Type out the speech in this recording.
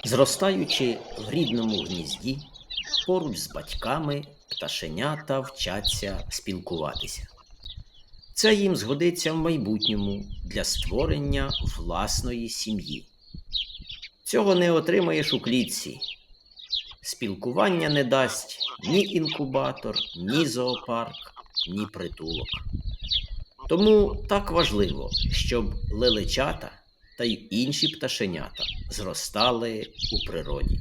Зростаючи в рідному гнізді, поруч з батьками пташенята вчаться спілкуватися. Це їм згодиться в майбутньому для створення власної сім'ї. Цього не отримаєш у клітці. Спілкування не дасть ні інкубатор, ні зоопарк, ні притулок. Тому так важливо, щоб лелечата та й інші пташенята зростали у природі.